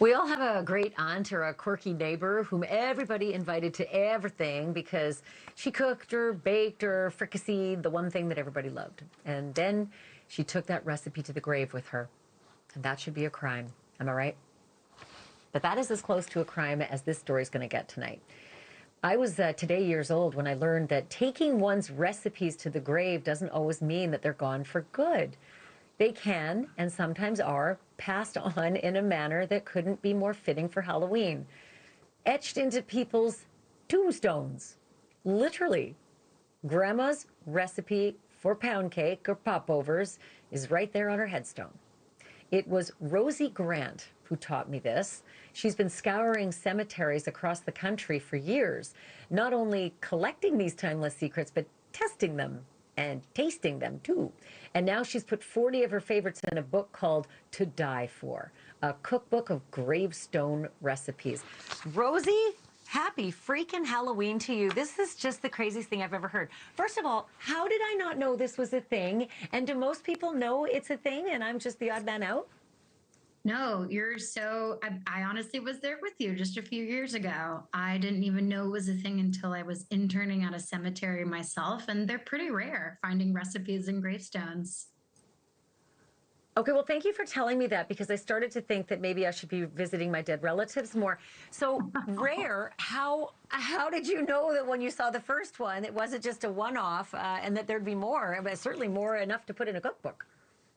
We all have a great aunt or a quirky neighbor whom everybody invited to everything because she cooked or baked or fricasseed the one thing that everybody loved. And then she took that recipe to the grave with her. And that should be a crime. Am I right? But that is as close to a crime as this story is going to get tonight. I was today years old when I learned that taking one's recipes to the grave doesn't always mean that they're gone for good. They can, and sometimes are, passed on in a manner that couldn't be more fitting for Halloween. Etched into people's tombstones. Literally. Grandma's recipe for pound cake or popovers is right there on her headstone. It was Rosie Grant who taught me this. She's been scouring cemeteries across the country for years, not only collecting these timeless secrets, but testing them and tasting them too. And now she's put 40 of her favorites in a book called To Die For, a cookbook of gravestone recipes. Rosie, happy freaking Halloween to you. This is just the craziest thing I've ever heard. First of all, how did I not know this was a thing? And do most people know it's a thing and I'm just the odd man out? No, I honestly was there with you just a few years ago. I didn't even know it was a thing until I was interning at a cemetery myself, and they're pretty rare, finding recipes in gravestones. Okay, well, thank you for telling me that because I started to think that maybe I should be visiting my dead relatives more. So rare, how did you know that when you saw the first one, it wasn't just a one-off and that there'd be more, but certainly more enough to put in a cookbook?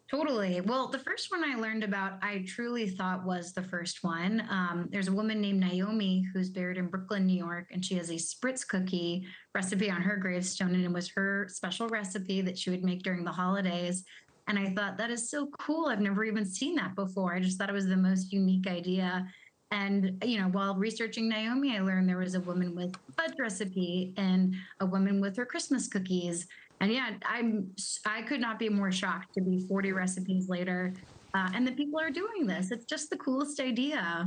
Totally. Well, the first one I learned about, I truly thought was the first one. There's a woman named Naomi who's buried in Brooklyn, New York, and she has a spritz cookie recipe on her gravestone, and it was her special recipe that she would make during the holidays. And I thought, that is so cool. I've never even seen that before. I just thought it was the most unique idea. And, while researching Naomi, I learned there was a woman with fudge recipe and a woman with her Christmas cookies. And yeah, I could not be more shocked to be 40 recipes later, and the people are doing this. It's just the coolest idea.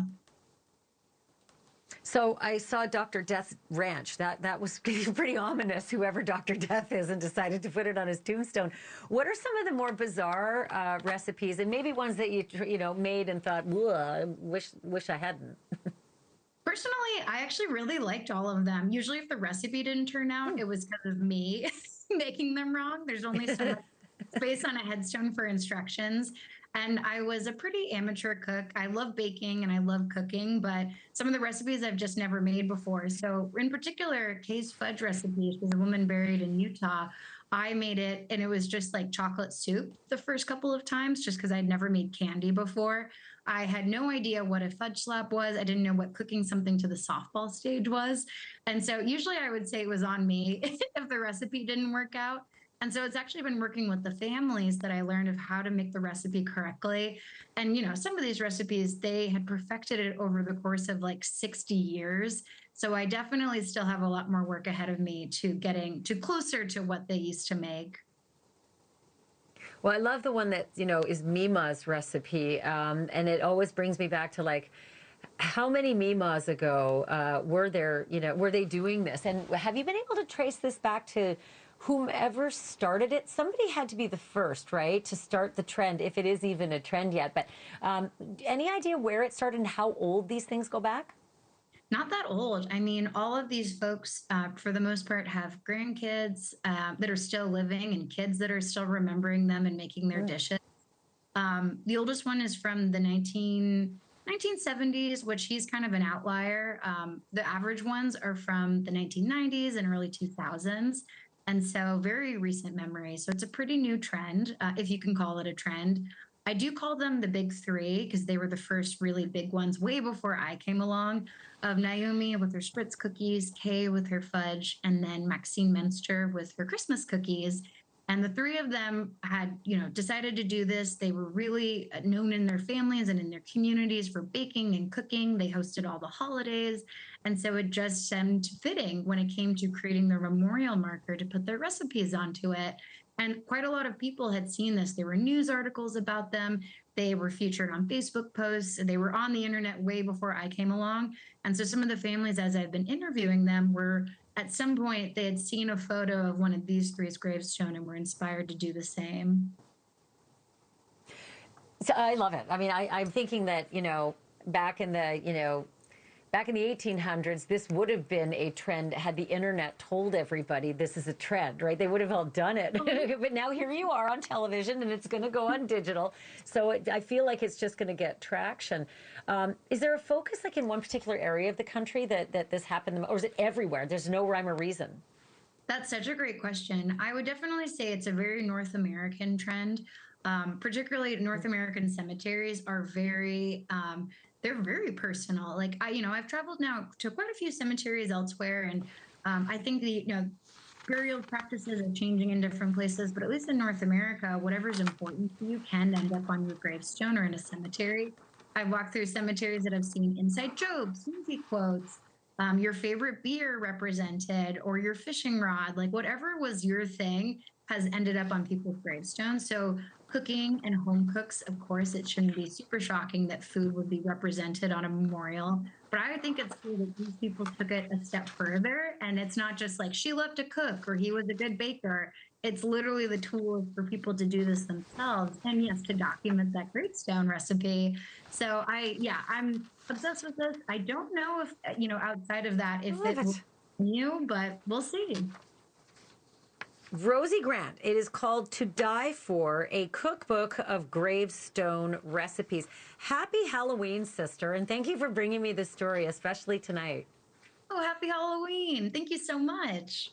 So I saw Dr. Death's ranch. That was pretty ominous, whoever Dr. Death is, and decided to put it on his tombstone. What are some of the more bizarre recipes, and maybe ones that you made and thought, I wish I hadn't? Personally, I actually really liked all of them. Usually, if the recipe didn't turn out, it was because of me making them wrong. There's only so much space on a headstone for instructions. And I was a pretty amateur cook. I love baking and I love cooking, but some of the recipes I've just never made before. So, in particular, Kay's fudge recipe, she's a woman buried in Utah. I made it and it was just like chocolate soup the first couple of times, just because I'd never made candy before. I had no idea what a fudge slap was. I didn't know what cooking something to the softball stage was. And so usually I would say it was on me if the recipe didn't work out. And so it's actually been working with the families that I learned of how to make the recipe correctly. And, some of these recipes, they had perfected it over the course of like 60 years. So I definitely still have a lot more work ahead of me to getting to closer to what they used to make. Well, I love the one that, is Mima's recipe. And it always brings me back to like, how many Mimas ago were they doing this? And have you been able to trace this back to whomever started it? Somebody had to be the first, right, to start the trend, if it is even a trend yet. But any idea where it started and how old these things go back? Not that old. I mean, all of these folks, for the most part, have grandkids that are still living and kids that are still remembering them and making their dishes. The oldest one is from the 1970s, which he's kind of an outlier. The average ones are from the 1990s and early 2000s. And so very recent memory. So it's a pretty new trend, if you can call it a trend. I do call them the big three because they were the first really big ones way before I came along, of Naomi with her spritz cookies, Kay with her fudge, and then Maxine Menster with her Christmas cookies. And the three of them had, decided to do this. They were really known in their families and in their communities for baking and cooking. They hosted all the holidays. And so it just seemed fitting when it came to creating their memorial marker to put their recipes onto it. And quite a lot of people had seen this. There were news articles about them. They were featured on Facebook posts. They were on the internet way before I came along. And so some of the families, as I've been interviewing them, were at some point they had seen a photo of one of these three's gravestone and were inspired to do the same. So I love it. I mean, I'm thinking that, back in the, back in the 1800s, this would have been a trend had the internet told everybody this is a trend, right? They would have all done it. But now here you are on television and it's going to go on digital. So I feel like it's just going to get traction. Is there a focus like in one particular area of the country that this happened, or is it everywhere? There's no rhyme or reason. That's such a great question. I would definitely say it's a very North American trend. Particularly North American cemeteries are very, they're very personal. Like I've traveled now to quite a few cemeteries elsewhere, and I think burial practices are changing in different places, but at least in North America, whatever's important to you can end up on your gravestone or in a cemetery. I've walked through cemeteries that have seen inside jokes, movie quotes, your favorite beer represented, or your fishing rod, like whatever was your thing has ended up on people's gravestones. So cooking and home cooks, of course, it shouldn't be super shocking that food would be represented on a memorial. But I think it's cool that these people took it a step further. And it's not just like she loved to cook or he was a good baker. It's literally the tools for people to do this themselves. And yes, to document that gravestone recipe. So I'm obsessed with this. I don't know if, outside of that, if it will continue, but we'll see. Rosie Grant, it is called To Die For, a cookbook of gravestone recipes. Happy Halloween, sister, and thank you for bringing me this story, especially tonight. Oh, happy Halloween. Thank you so much.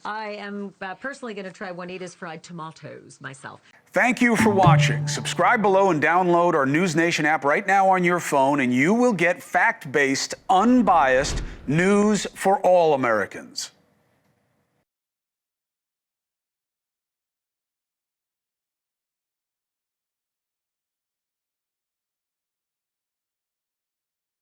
I am personally going to try Juanita's fried tomatoes myself. Thank you for watching. Subscribe below and download our NewsNation app right now on your phone, and you will get fact-based, unbiased news for all Americans.